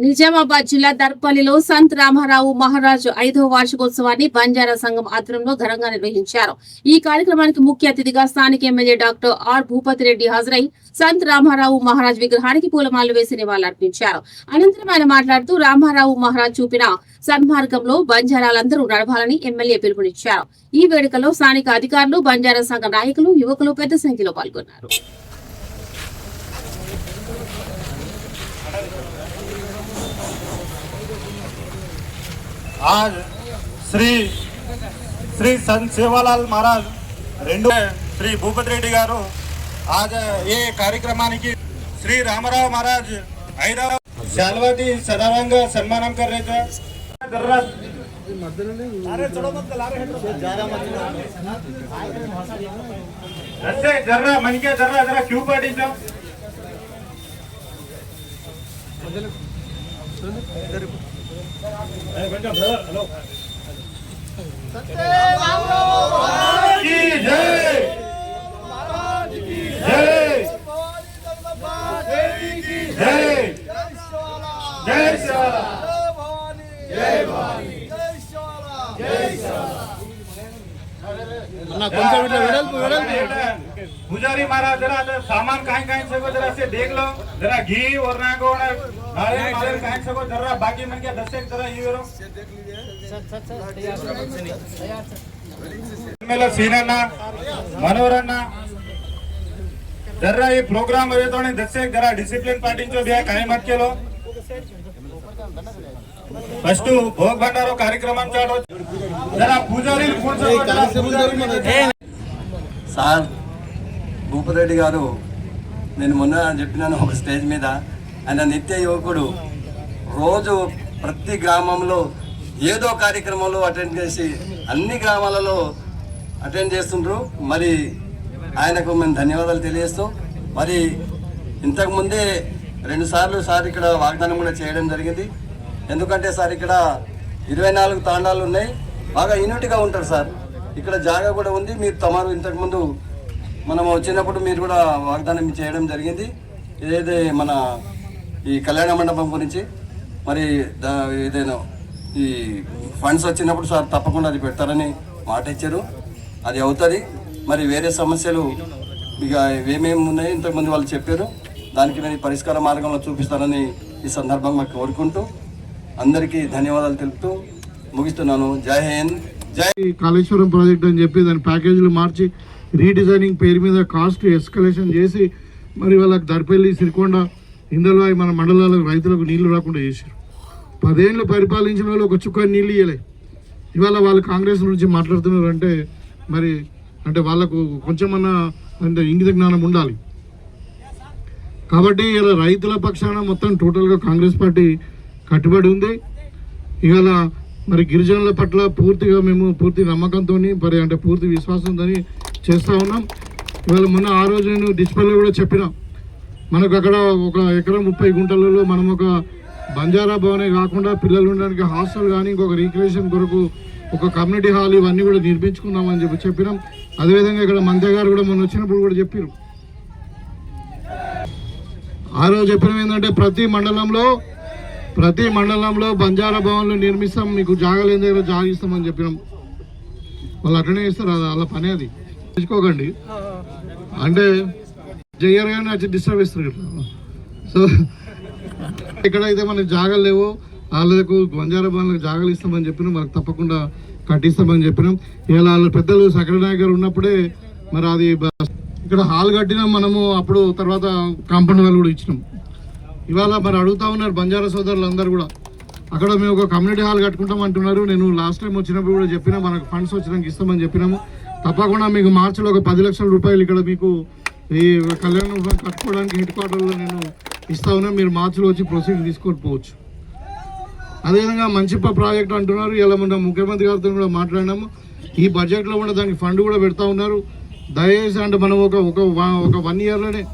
నిజామాబాద్ జిల్లా దర్పల్లిలో సంత్ రామారావు మహారాజ్ 5వ వార్షికోత్సవాన్ని బంజారా సంఘం ఆధ్వర్యంలో ఘనంగా నిర్వహించారు. ఈ కార్యక్రమానికి ముఖ్య అతిథిగా స్థానిక MLA doctor R Bhupathi Reddy హాజరై సంత్ రామారావు మహారాజ్ విగ్రహానికి పూలమాలలు వేసి నివాళులర్పించారు. అనంతరం ఆయన మాట్లాడుతూ రామారావు మహారాజ్ చూపిన సన్మార్గంలో బంజారాలందరూ నడవాలని ఎమ్మెల్యే పిలుపునిచ్చారు. ఈ వేడుకలో స్థానిక అధికారులు, బంజారా సంఘ నాయకులు, యువకులు పెద్ద సంఖ్యలో పాల్గొన్నారు. आज श्री श्री संत सेवालाल महाराज रेंडू श्री भूपत रेड्डी गारू आज ये कार्यक्रमानिकी श्री रामाराव महाराज 5వ शालवाती सदारंग सन्मानम कर रहे थे. जर्रा मन के जर्रा जरा क्यों पार्टी हेलो पुजारी महाराज जरा सामान कहीं सको जरा से देख लो जरा घी और ना को नारियल कहीं सको जरा बाकी मन के 10 जरा ये मेला सीना मनोरन जरा ये प्रोग्राम है तो 10 जरा डिसिप्लिन पाटिंचो दिया काही मत केलो फस्ट भोग भंडारो कार्यक्रम चालू जरा पुजारी సార్ భూపరెడ్డి గారు నేను మొన్న చెప్పినాను ఒక స్టేజ్ మీద ఆయన నిత్య యువకుడు రోజు ప్రతి గ్రామంలో ఏదో కార్యక్రమంలో అటెండ్ చేసి అన్ని గ్రామాలలో అటెండ్ చేస్తుండ్రు. మరి ఆయనకు మేము ధన్యవాదాలు తెలియజేస్తూ మరి ఇంతకుముందే 2 సార్లు సార్ ఇక్కడ వాగ్దానం కూడా చేయడం జరిగింది. ఎందుకంటే సార్ ఇక్కడ 24 తాండాలు ఉన్నాయి, బాగా యూనిట్గా ఉంటారు సార్. ఇక్కడ జాగా కూడా ఉంది. మీరు తమరు ఇంతకుముందు మనం వచ్చినప్పుడు మీరు కూడా వాగ్దానం చేయడం జరిగింది ఏదైతే మన ఈ కళ్యాణ మండపం గురించి. మరి ఏదైనా ఈ ఫండ్స్ వచ్చినప్పుడు సార్ తప్పకుండా అది పెడతారని మాట ఇచ్చారు, అది అవుతుంది. మరి వేరే సమస్యలు ఇక ఏమేమి ఉన్నాయో ఇంతకుముందు వాళ్ళు చెప్పారు, దానికి నేను పరిష్కార మార్గంలో చూపిస్తారని ఈ సందర్భంగా కోరుకుంటూ అందరికీ ధన్యవాదాలు తెలుపుతూ ముగిస్తున్నాను. జై హింద్. కాళేశ్వరం ప్రాజెక్ట్ అని చెప్పి దాని ప్యాకేజీలు మార్చి రీడిజైనింగ్ పేరు మీద కాస్ట్ ఎస్కలేషన్ చేసి మరి వాళ్ళకి దర్పల్లి, సిరికొండ, ఇందల్వాయి మన మండలాలకు రైతులకు నీళ్లు రాకుండా చేశారు. 10 ఏళ్ళు పరిపాలించిన వాళ్ళు ఒక చుక్క నీళ్ళు ఇవ్వలే. ఇవాళ వాళ్ళు కాంగ్రెస్ నుంచి మాట్లాడుతున్నారు అంటే మరి అంటే వాళ్ళకు కొంచెమన్నా అంటే ఇంగిత జ్ఞానం ఉండాలి. కాబట్టి ఇలా రైతుల పక్షాన మొత్తం టోటల్గా కాంగ్రెస్ పార్టీ కట్టుబడి ఉంది. ఇవాళ మరి గిరిజనుల పట్ల పూర్తిగా మేము పూర్తి నమ్మకంతో మరి అంటే పూర్తి విశ్వాసంతో చేస్తూ ఉన్నాం. ఇవాళ మొన్న ఆ రోజు నేను డిస్ప్లేలో కూడా చెప్పినా, మనకు అక్కడ 1 ఎకరం 30 గుంటలలో మనం ఒక బంజారా భవనే కాకుండా పిల్లలు ఉండడానికి హాస్టల్ కానీ ఇంకొక రీక్రియేషన్ కొరకు ఒక కమ్యూనిటీ హాల్ ఇవన్నీ కూడా నిర్మించుకుందామని చెప్పినాం. అదేవిధంగా ఇక్కడ మంత్రి గారు కూడా మొన్న వచ్చినప్పుడు కూడా చెప్పారు. ఆ రోజు చెప్పినాం ఏంటంటే ప్రతి మండలంలో బంజారా భవన్లు నిర్మిస్తాం, మీకు జాగలేని దగ్గర జాగిస్తామని చెప్పినాం. వాళ్ళు అట్లనే ఇస్తారు, అది వాళ్ళ పని. అది తెచ్చుకోకండి అంటే జయ్యర్ గారిని వచ్చి డిస్టర్బ్ ఇస్తారు. సో ఎక్కడైతే మనకు జాగాలు లేవో వాళ్ళకు బంజారా భవన్లకు జాగాలు ఇస్తామని చెప్పినాం, మనకు తప్పకుండా కట్టిస్తామని చెప్పినాం. ఇలా వాళ్ళ పెద్దలు సకరనాయక్ గారు ఉన్నప్పుడే మరి అది ఇక్కడ హాల్ కట్టినాం మనము. అప్పుడు తర్వాత కాంపౌండ్ వాళ్ళు కూడా ఇచ్చినాం. ఇవాళ మరి అడుగుతా ఉన్నారు బంజారా సోదరులు అందరూ కూడా, అక్కడ మేము ఒక కమ్యూనిటీ హాల్ కట్టుకుంటాం అంటున్నారు. నేను లాస్ట్ టైం వచ్చినప్పుడు కూడా చెప్పినా మనకు ఫండ్స్ వచ్చినాక ఇస్తామని చెప్పినాము. తప్పకుండా మీకు మార్చిలో ఒక 10 లక్షల రూపాయలు ఇక్కడ మీకు ఈ కళ్యాణ కట్టుకోవడానికి హెడ్ క్వార్టర్లో నేను ఇస్తా ఉన్నా. మీరు మార్చిలో వచ్చి ప్రొసీడ్ తీసుకొని పోవచ్చు. అదేవిధంగా మంచిప్ప ప్రాజెక్ట్ అంటున్నారు. ఇలా మొన్న ముఖ్యమంత్రి గారితో కూడా మాట్లాడినాము. ఈ బడ్జెట్లో కూడా దానికి ఫండ్ కూడా పెడతా ఉన్నారు. దయచేసి అంటే మనం ఒక 1 ఇయర్లోనే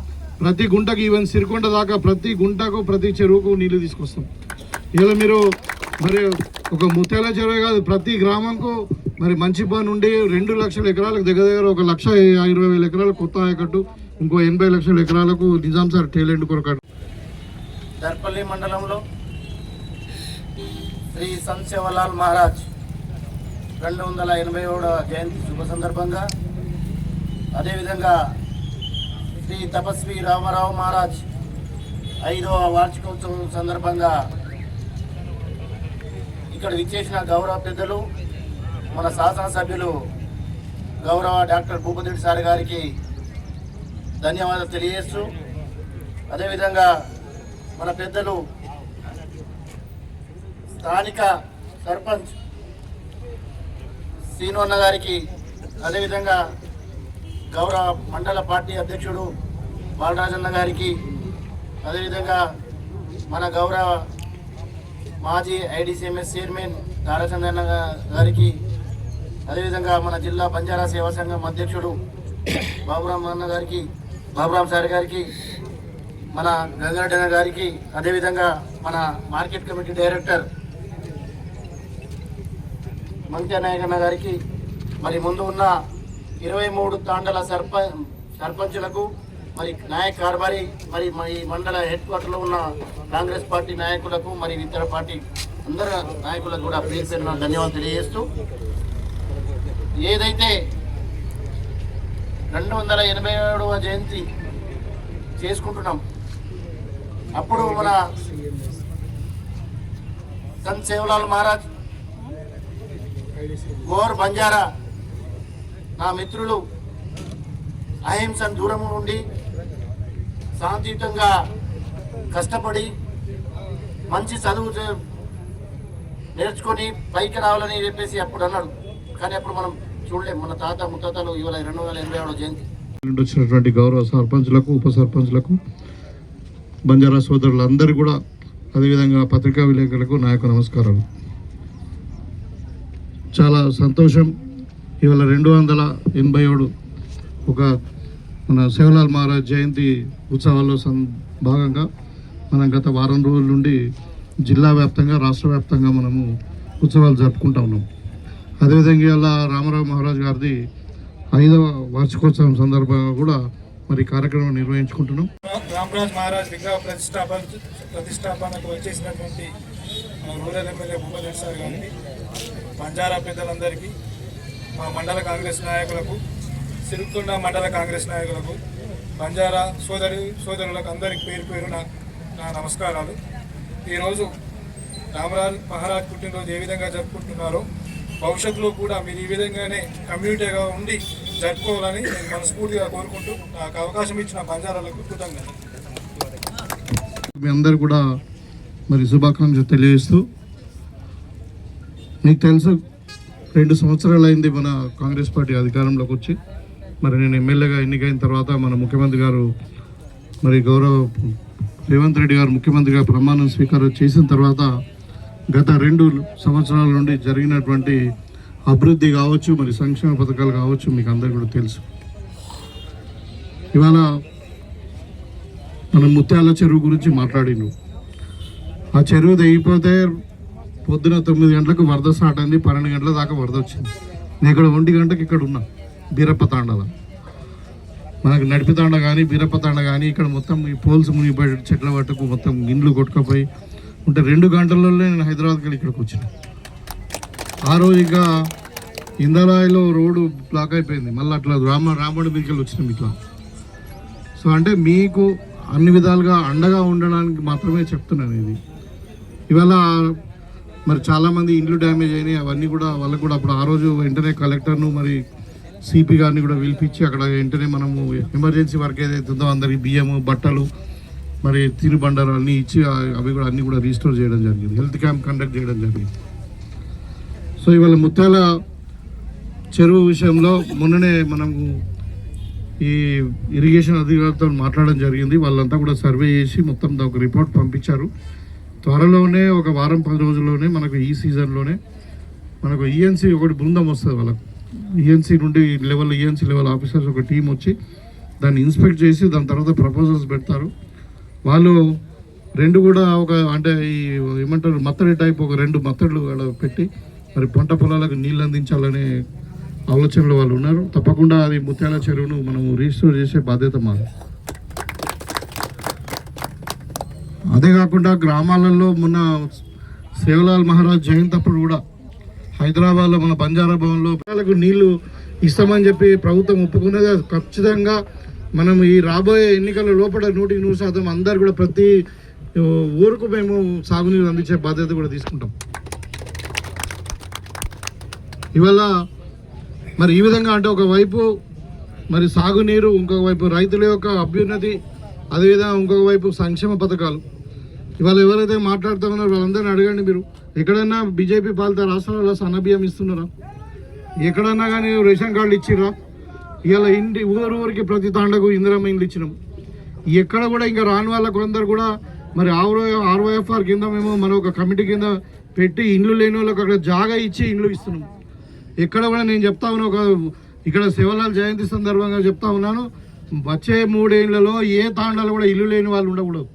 ప్రతి గుంటకు ఈవెన్ సిరికొండ దాకా ప్రతి గుంటకు ప్రతి చెరువుకు నీళ్లు తీసుకొస్తాం. ఇలా మీరు మరి ఒక ముత్యాల చెరువు కాదు, ప్రతి గ్రామంకు మరి మంచిపా నుండి 2 లక్షల ఎకరాలకు దగ్గర 1,20,000 ఎకరాలకు కొత్త ఆయకట్టు, ఇంకో 80 లక్షల ఎకరాలకు నిజాం సార్ టేలెంట్ కొరకట్టు. దర్పల్లి మండలంలో శ్రీ సంత్ సేవాలాల్ మహారాజ్ 287వ జయంతి శుభ సందర్భంగా, అదేవిధంగా శ్రీ తపస్వి రామారావు మహారాజ్ 5వ వార్షికోత్సవం సందర్భంగా ఇక్కడ విచ్చేసిన గౌరవ పెద్దలు, మన శాసనసభ్యులు గౌరవ డాక్టర్ భూపతి రెడ్డి సార్ గారికి ధన్యవాదాలు తెలియజేస్తూ, అదేవిధంగా మన పెద్దలు స్థానిక సర్పంచ్ శ్రీనోన్న గారికి, అదేవిధంగా గౌరవ మండల పార్టీ అధ్యక్షుడు బాలరాజన్న గారికి, అదేవిధంగా మన గౌరవ మాజీ ఐడిసిఎంఎస్ చైర్మన్ తారచంద్రన్న గారికి, అదేవిధంగా మన జిల్లా బంజారా సేవా సంఘం అధ్యక్షుడు బాబురామ్ అన్న గారికి, బాబురామ్ సార్ గారికి, మన గంగారెడ్డి అన్న గారికి, అదేవిధంగా మన మార్కెట్ కమిటీ డైరెక్టర్ మంత్య నాయకన్న గారికి, మరి ముందు ఉన్న 23 తాండల సర్పంచులకు, మరి నాయక్ కార్బారి, మరి ఈ మండల హెడ్ క్వార్టర్లో ఉన్న కాంగ్రెస్ పార్టీ నాయకులకు, మరి ఇతర పార్టీ అందరు నాయకులకు కూడా పేరు పేరున ధన్యవాదాలు తెలియజేస్తూ, ఏదైతే 287వ జయంతి చేసుకుంటున్నాం, అప్పుడు మన సంత్ సేవలాల్ మహారాజ్ గోర్ బంజారా నా మిత్రులు అహింసను దూరం నుండి శాంతియుతంగా కష్టపడి మంచి చదువు నేర్చుకొని పైకి రావాలని చెప్పేసి అప్పుడు అన్నాడు. కానీ అప్పుడు మనం చూడలేం. మన తాత ముత్తాతలు ఇవాళ 287వ జయంతి వచ్చినటువంటి గౌరవ సర్పంచ్లకు, ఉప సర్పంచ్లకు, బంజారా సోదరులందరూ కూడా, అదేవిధంగా పత్రికా విలేకరులకు నా యొక్క నమస్కారాలు. చాలా సంతోషం. ఇవాళ 287 ఒక మన సేవలాల్ మహారాజ్ జయంతి ఉత్సవాల్లో భాగంగా మనం గత వారం రోజుల నుండి జిల్లా వ్యాప్తంగా, రాష్ట్ర వ్యాప్తంగా మనము ఉత్సవాలు జరుపుకుంటా ఉన్నాం. అదేవిధంగా ఇలా రామారావు మహారాజ్ గారిది 5వ వార్షికోత్సవం సందర్భంగా కూడా మరి కార్యక్రమం నిర్వహించుకుంటున్నాం. రామరాజ్ మహారాజ్ విగ్రహ ప్రతిష్టాపనకు వచ్చేసినటువంటి rural MLA Bhupathi Reddy sir గారికి, బంజారా పెద్దలందరికీ, మా మండల కాంగ్రెస్ నాయకులకు, సిరుకొండ మండల కాంగ్రెస్ నాయకులకు, బంజారా సోదరులకు అందరికి పేరు పేరున నా నమస్కారాలు. ఈరోజు రామరాజ్ మహారాజ్ పుట్టినరోజు ఏ విధంగా జరుపుకుంటున్నారో భవిష్యత్తులో కూడా మీరు ఈ విధంగానే కమ్యూనిటీగా ఉండి జరుపుకోవాలని నేను మనస్ఫూర్తిగా కోరుకుంటూ నాకు అవకాశం ఇచ్చిన బంజారాలకు కృతజ్ఞతలు. మీ అందరు కూడా మరి శుభాకాంక్షలు తెలియజేస్తూ, మీకు తెలుసు 2 సంవత్సరాలు అయింది మన కాంగ్రెస్ పార్టీ అధికారంలోకి వచ్చి. మరి నేను ఎమ్మెల్యేగా ఎన్నికైన తర్వాత మన ముఖ్యమంత్రి గారు, మరి గౌరవ రేవంత్ రెడ్డి గారు ముఖ్యమంత్రిగా ప్రమాణం స్వీకారం చేసిన తర్వాత గత 2 సంవత్సరాల నుండి జరిగినటువంటి అభివృద్ధి కావచ్చు, మరి సంక్షేమ పథకాలు కావచ్చు, మీకు అందరికీ కూడా తెలుసు. ఇవాళ మనం ముత్యాల చెరువు గురించి మాట్లాడిను. ఆ చెరువు తెగిపోతే పొద్దున 9 గంటలకు వరద స్టార్ట్ అయింది, 12 గంటల దాకా వరద వచ్చింది. నేను ఇక్కడ 1 గంటకి ఇక్కడ ఉన్నా బీరప్ప తాండలో. మనకు నడిపి తాండ కానీ బీరప్ప తాండ కానీ ఇక్కడ మొత్తం ఈ పోల్స్ మునిగిపోయి చెట్ల పట్టుకు మొత్తం ఇండ్లు కొట్టుకుపోయి ఉంటే 2 గంటలలో నేను హైదరాబాద్కి వెళ్ళి ఇక్కడికి వచ్చిన. ఆ రోజు ఇంకా ఇందరాయిలో రోడ్డు బ్లాక్ అయిపోయింది. మళ్ళీ అట్లా రాముడి మీదకి వచ్చినాం ఇట్లా. సో అంటే మీకు అన్ని విధాలుగా అండగా ఉండడానికి మాత్రమే చెప్తున్నాను ఇది. ఇవాళ మరి చాలామంది ఇండ్లు డ్యామేజ్ అయినాయి, అవన్నీ కూడా వాళ్ళకు కూడా అప్పుడు ఆ రోజు వెంటనే కలెక్టర్ను మరి సిపి గారిని కూడా పిలిపించి అక్కడ వెంటనే మనము ఎమర్జెన్సీ వర్క్ ఏదైతే ఉందో అందరికి బియ్యము, బట్టలు, మరి తినుబండారు అన్నీ ఇచ్చి అవి కూడా అన్నీ కూడా రీస్టోర్ చేయడం జరిగింది. హెల్త్ క్యాంప్ కండక్ట్ చేయడం జరిగింది. సో ఇవాళ ముత్యాల చెరువు విషయంలో మొన్ననే మనము ఈ ఇరిగేషన్ అధికారులతో మాట్లాడడం జరిగింది. వాళ్ళంతా కూడా సర్వే చేసి మొత్తం ఒక రిపోర్ట్ పంపించారు. త్వరలోనే ఒక వారం 10 రోజుల్లోనే మనకు ఈ సీజన్లోనే మనకు ఈఎన్సీ ఒకటి బృందం వస్తుంది. వాళ్ళకు ఈఎన్సీ నుండి ఈఎన్సీ లెవెల్ ఆఫీసర్స్ ఒక టీం వచ్చి దాన్ని ఇన్స్పెక్ట్ చేసి దాని తర్వాత ప్రపోజల్స్ పెడతారు. వాళ్ళు 2 కూడా ఒక అంటే ఈ ఏమంటారు మత్తడి టైప్ ఒక 2 మత్తడులు పెట్టి మరి పంట పొలాలకు నీళ్ళు అందించాలనే ఆలోచనలో వాళ్ళు ఉన్నారు. తప్పకుండా అది ముత్యాల చెరువును మనము రీస్టోర్ చేసే బాధ్యత మాది. అదే కాకుండా గ్రామాలలో మొన్న సేవలాల్ మహారాజ్ జయంతి అప్పుడు కూడా హైదరాబాద్లో మన బంజారా భవన్లో పిల్లలకు నీళ్లు ఇస్తామని చెప్పి ప్రభుత్వం ఒప్పుకున్నది. ఖచ్చితంగా మనం ఈ రాబోయే ఎన్నికల లోపల 100% అందరు కూడా ప్రతి ఊరుకు మేము సాగునీరు అందించే బాధ్యత కూడా తీసుకుంటాం. ఇవాళ మరి ఈ విధంగా అంటే ఒకవైపు మరి సాగునీరు, ఇంకొక వైపు రైతుల యొక్క అభ్యున్నతి, అదేవిధంగా ఇంకొక వైపు సంక్షేమ పథకాలు. ఇవాళ ఎవరైతే మాట్లాడుతూ ఉన్నారో వాళ్ళందరినీ అడగండి, మీరు ఎక్కడన్నా బీజేపీ పాలిత రాష్ట్రాలలో సన్నబియ్యం ఇస్తున్నారా? ఎక్కడన్నా కానీ రేషన్ కార్డులు ఇచ్చిర్రా? ఇవాళ ఊరికి ప్రతి తాండకు ఇందిరమ్మ ఇండ్లు ఇచ్చినాం. ఎక్కడ కూడా ఇంకా రాని వాళ్ళకు అందరు కూడా మరి ఆర్ఓఎఫ్ఆర్ కింద మేము మన ఒక కమిటీ కింద పెట్టి ఇండ్లు లేని వాళ్ళకి అక్కడ జాగా ఇచ్చి ఇండ్లు ఇస్తున్నాం. ఎక్కడ కూడా నేను చెప్తా ఉన్నా, ఒక ఇక్కడ సేవలాల్ జయంతి సందర్భంగా చెప్తా ఉన్నాను, వచ్చే 3 ఏళ్లలో ఏ తాండాలు కూడా ఇల్లు లేని వాళ్ళు ఉండకూడదు.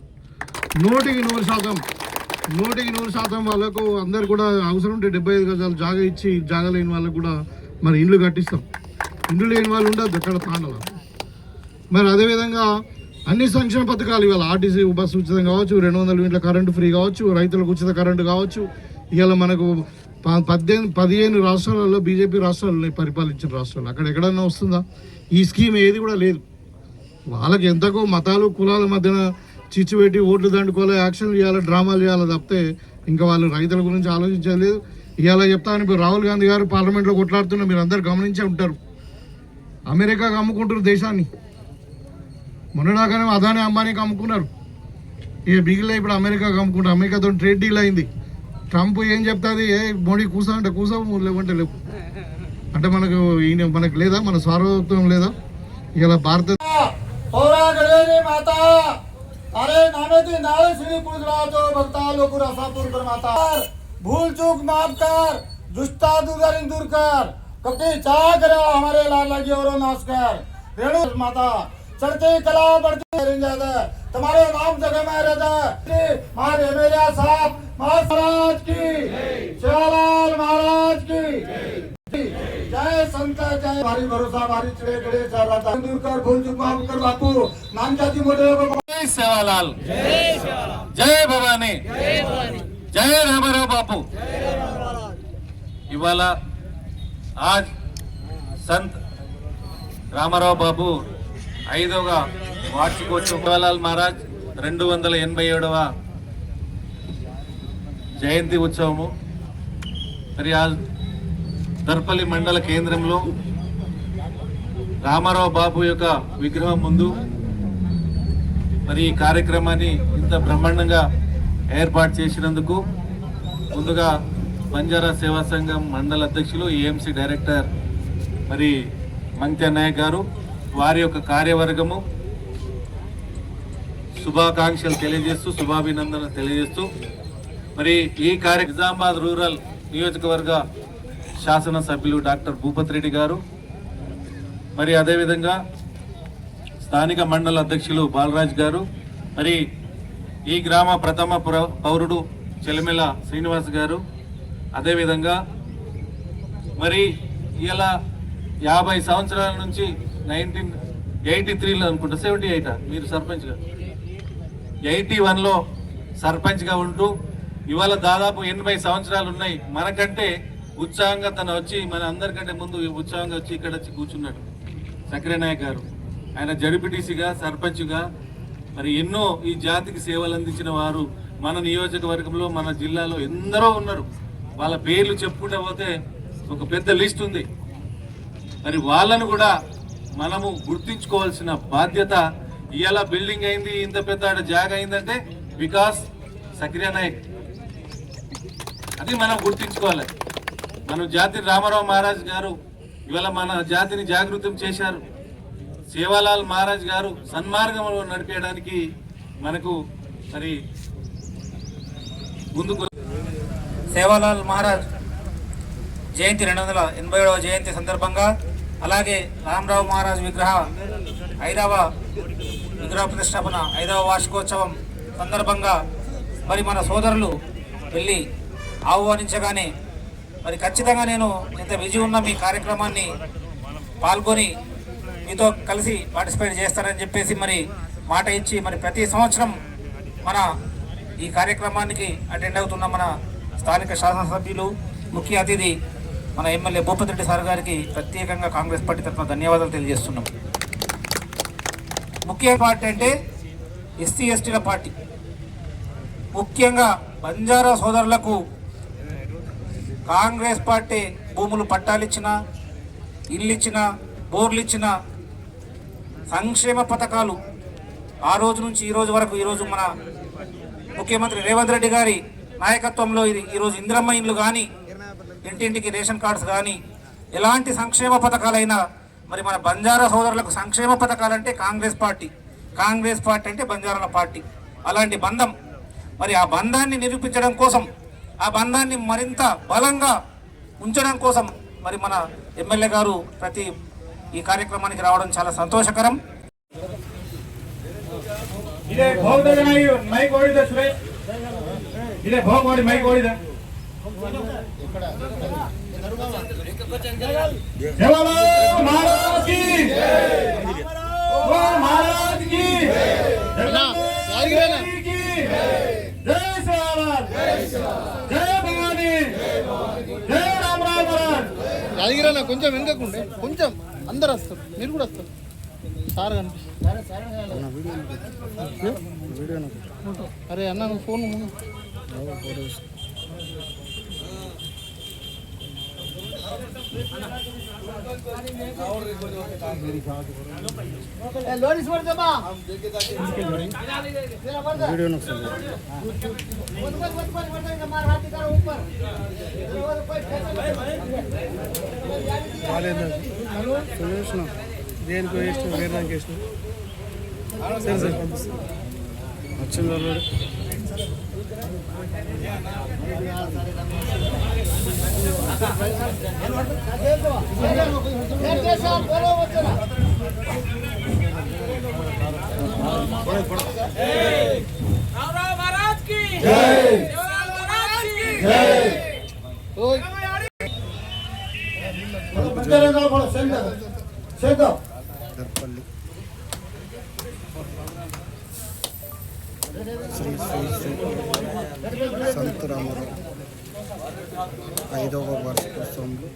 100% వాళ్ళకు అందరు కూడా అవసరం ఉంటే 75 గజాలు జాగా ఇచ్చి జాగా లేని వాళ్ళకు కూడా మరి ఇండ్లు కట్టిస్తాం. ఇండ్లు లేని వాళ్ళు ఉండదు ఎక్కడ తాండలో. మరి అదేవిధంగా అన్ని సంక్షేమ పథకాలు ఇవాళ ఆర్టీసీ బస్సు ఉచితం కావచ్చు, 200 యూనిట్ల కరెంటు ఫ్రీ కావచ్చు, రైతులకు ఉచిత కరెంటు కావచ్చు. ఇవాళ మనకు 15 రాష్ట్రాలలో బీజేపీ రాష్ట్రాలు పరిపాలించిన రాష్ట్రాలు అక్కడ ఎక్కడన్నా వస్తుందా? ఈ స్కీమ్ ఏది కూడా లేదు. వాళ్ళకి ఎంతకో మతాలు కులాల మధ్యన చిచ్చు పెట్టి ఓట్లు దండుకోవాలి, యాక్షన్లు చేయాలి, డ్రామాలు చేయాలి తప్పితే ఇంకా వాళ్ళు రైతుల గురించి ఆలోచించలేదు. ఇవాళ చెప్తాను, ఇప్పుడు రాహుల్ గాంధీ గారు పార్లమెంట్లో కొట్లాడుతున్నా మీరు అందరు గమనించే ఉంటారు. అమెరికాకి అమ్ముకుంటారు దేశాన్ని. మొన్నదాకానే అదానీ అంబానీకి అమ్ముకున్నారు. ఇక మిగిలిన ఇప్పుడు అమెరికాకి అమ్ముకుంటారు. అమెరికాతో ట్రేడ్ డీల్ అయింది. ట్రంప్ ఏం చెప్తుంది, ఏ మోడీ కూసా అంటే కూసాము, లేవంటే లేవు. అంటే మనకు లేదా, మన సార్వత్వం లేదా? ఇలా భారత भूल चूक माफ कर, दुष्टा दूर कर, कभी चाह करो हमारे लाल लगी और नाश कर। रेणु माता चढ़ती कला बढ़ती ज्यादा, तुम्हारे नाम जगह में रहता। हमारे मेरे साहब महाराज की, सेवालाल महाराज की जय संत जय। भारी भरोसा भारी चिड़े गड़े चल रहा था, दूर कर, भूल चूक माफ कर बापू। नाम जाति मोटे सेवालाल, जय भवानी, जय रामाराव बापू। इवाला आज संत रामाराव बापू 5వ వార్షికోత్సవం, సేవాలాల్ మహారాజ్ 287వ జయంతి ఉత్సవము మరి ఆ దర్పల్లి మండల కేంద్రంలో రామారావు బాబు యొక్క విగ్రహం ముందు మరి ఈ కార్యక్రమాన్ని ఇంత బ్రహ్మాండంగా ఏర్పాటు చేసినందుకు ముందుగా బంజారా సేవా సంఘం మండల అధ్యక్షులు ఏఎంసీ డైరెక్టర్ మరి మంత్య నాయక్ గారు, వారి యొక్క కార్యవర్గము శుభాకాంక్షలు తెలియజేస్తూ, శుభాభినందన తెలియజేస్తూ మరి ఈ నిజామాబాద్ రూరల్ నియోజకవర్గ శాసనసభ్యులు డాక్టర్ భూపత్ రెడ్డి గారు, మరి అదేవిధంగా స్థానిక మండల అధ్యక్షులు బాలరాజ్ గారు, మరి ఈ గ్రామ ప్రథమ పౌరుడు చెలిమెల శ్రీనివాస్ గారు, అదేవిధంగా మరి ఇలా 50 సంవత్సరాల నుంచి 1983లో అనుకుంటా 78 మీరు సర్పంచ్గా 81లో సర్పంచ్గా ఉంటూ ఇవాళ దాదాపు 80 సంవత్సరాలు ఉన్నాయి. మనకంటే ఉత్సాహంగా తను వచ్చి మన అందరికంటే ముందు ఉత్సాహంగా వచ్చి ఇక్కడ వచ్చి కూర్చున్నాడు సక్రేనాయక్ గారు. ఆయన జడ్పీటీసీగా, సర్పంచ్గా మరి ఎన్నో ఈ జాతికి సేవలు అందించిన వారు మన నియోజకవర్గంలో, మన జిల్లాలో ఎందరో ఉన్నారు. వాళ్ళ పేర్లు చెప్పుకుంటూ పోతే ఒక పెద్ద లిస్ట్ ఉంది. మరి వాళ్ళను కూడా మనము గుర్తించుకోవాల్సిన బాధ్యత. ఇవాళ బిల్డింగ్ అయింది, ఇంత పెద్ద జాగా అయిందంటే వికాస్ సక్రియ నాయక్, అది మనం గుర్తించుకోవాలి. మన జాతి రామారావు మహారాజ్ గారు ఇవాళ మన జాతిని జాగృతం చేశారు. సేవాలాల్ మహారాజ్ గారు సన్మార్గంలో నడిపేయడానికి మనకు మరి ముందుకు. సేవాలాల్ మహారాజ్ జయంతి 287వ జయంతి సందర్భంగా, అలాగే రామరావు మహారాజ్ విగ్రహ 5వ విగ్రహ ప్రతిష్టాపన 5వ వార్షికోత్సవం సందర్భంగా మరి మన సోదరులు వెళ్ళి ఆహ్వానించగానే మరి ఖచ్చితంగా నేను ఇంత బిజీ ఉన్న మీ కార్యక్రమాన్ని పాల్గొని మీతో కలిసి పార్టిసిపేట్ చేస్తానని చెప్పేసి మరి మాట ఇచ్చి మరి ప్రతి సంవత్సరం మన ఈ కార్యక్రమానికి అటెండ్ అవుతున్న మన స్థానిక శాసనసభ్యులు ముఖ్య అతిథి మన ఎమ్మెల్యే భూపతి రెడ్డి సార్ గారికి ప్రత్యేకంగా కాంగ్రెస్ పార్టీ తరఫున ధన్యవాదాలు తెలియజేస్తున్నాం. ముఖ్య పార్టీ అంటే ఎస్సీ ఎస్టీల పార్టీ. ముఖ్యంగా బంజారా సోదరులకు కాంగ్రెస్ పార్టీ భూములు పట్టాలిచ్చిన, ఇల్లు ఇచ్చిన, బోర్లు ఇచ్చిన, సంక్షేమ పథకాలు ఆ రోజు నుంచి ఈ రోజు వరకు, ఈరోజు మన ముఖ్యమంత్రి రేవంత్ రెడ్డి గారి నాయకత్వంలో ఈరోజు ఇందిరమ్మ ఇండ్లు కానీ, ఇంటింటికి రేషన్ కార్డ్స్ కానీ, ఎలాంటి సంక్షేమ పథకాలైనా మరి మన బంజారా సోదరులకు సంక్షేమ పథకాలంటే కాంగ్రెస్ పార్టీ, కాంగ్రెస్ పార్టీ అంటే బంజారాల పార్టీ. అలాంటి బంధం, మరి ఆ బంధాన్ని నిరూపించడం కోసం, ఆ బంధాన్ని మరింత బలంగా ఉంచడం కోసం మరి మన ఎమ్మెల్యే గారు ప్రతి ఈ కార్యక్రమానికి రావడం చాలా సంతోషకరం. ಇದೇ ಭೋಗದ ಮೈಕ್ ಓಡಿದ ಸುರೇಶ್, ಇದೇ ಭೋಗ ಮಾಡಿ ಮೈಕ್ ಓಡಿದ ಜವಾಹರ್ಲಾಲ್ ಮಹಾರಾಜ್ ಕಿ ಮಹಾರಾಜ್ ಕಿ జై శ్రీరామ్, జై భవానీ, జై రామరావు మహారాజ్. యాదగిరన్న కొంచెం వెనుకకుండే, కొంచెం అందరు వస్తారు, మీరు కూడా వస్తారు. సార్ అరే అన్న నువ్వు ఫోన్ దేనికి వేసిన వేరే దానికి వేసిన సరే సరే వచ్చింది వాళ్ళు దర్పల్లి శ్రీ శ్రీ శ్రీ సంత రామారావు 5వ వార్షికోత్సవంలో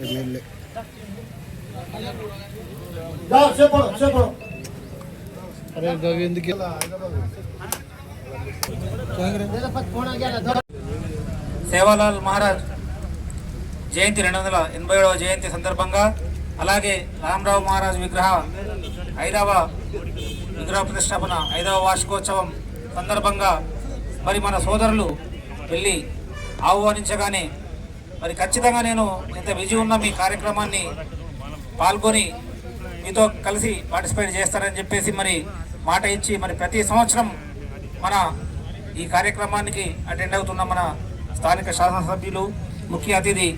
ఎమ్మెల్యే అరే గోవింద్కి సేవాలాల్ మహారాజ్ జయంతి 287వ జయంతి సందర్భంగా, అలాగే రామరావు మహారాజ్ విగ్రహ 5వ విగ్రహ ప్రతిష్టాపన 5వ వార్షికోత్సవం సందర్భంగా మరి మన సోదరులు వెళ్ళి ఆహ్వానించగానే మరి ఖచ్చితంగా నేను ఇంత బిజీ ఉన్న మీ కార్యక్రమాన్ని పాల్గొని మీతో కలిసి పార్టిసిపేట్ చేస్తారని చెప్పేసి మరి మాట ఇచ్చి మరి ప్రతి సంవత్సరం మన ఈ కార్యక్రమానికి అటెండ్ అవుతున్న మన స్థానిక శాసనసభ్యులు ముఖ్య అతిథి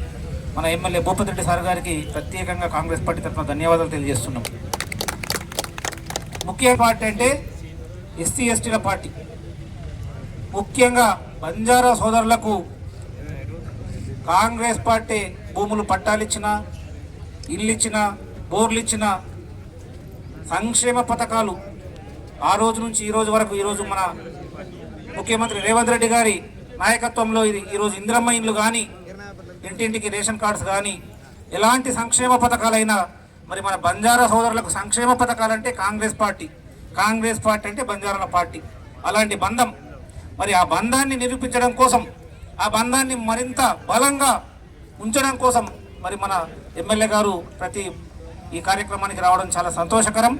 మన ఎమ్మెల్యే భూపతి రెడ్డి సార్ గారికి ప్రత్యేకంగా కాంగ్రెస్ పార్టీ తరఫున ధన్యవాదాలు తెలియజేస్తున్నాం. ముఖ్య పార్టీ అంటే ఎస్సీ ఎస్టీల పార్టీ. ముఖ్యంగా బంజారా సోదరులకు కాంగ్రెస్ పార్టీ భూములు పట్టాలిచ్చిన, ఇల్లు ఇచ్చిన, బోర్లు ఇచ్చిన, సంక్షేమ పథకాలు ఆ రోజు నుంచి ఈ రోజు వరకు, ఈరోజు మన ముఖ్యమంత్రి రేవంత్ రెడ్డి గారి నాయకత్వంలో ఈరోజు ఇందిరమ్మ ఇండ్లు కానీ, ఇంటింటికి రేషన్ కార్డ్స్ కానీ, ఎలాంటి సంక్షేమ పథకాలైనా మరి మన బంజారా సోదరులకు సంక్షేమ పథకాలంటే కాంగ్రెస్ పార్టీ, కాంగ్రెస్ పార్టీ అంటే బంజారాల పార్టీ. అలాంటి బంధం, మరి ఆ బంధాన్ని నిరూపించడం కోసం, ఆ బంధాన్ని మరింత బలంగా ఉంచడం కోసం మరి మన ఎమ్మెల్యే గారు ప్రతి ఈ కార్యక్రమానికి రావడం చాలా సంతోషకరం.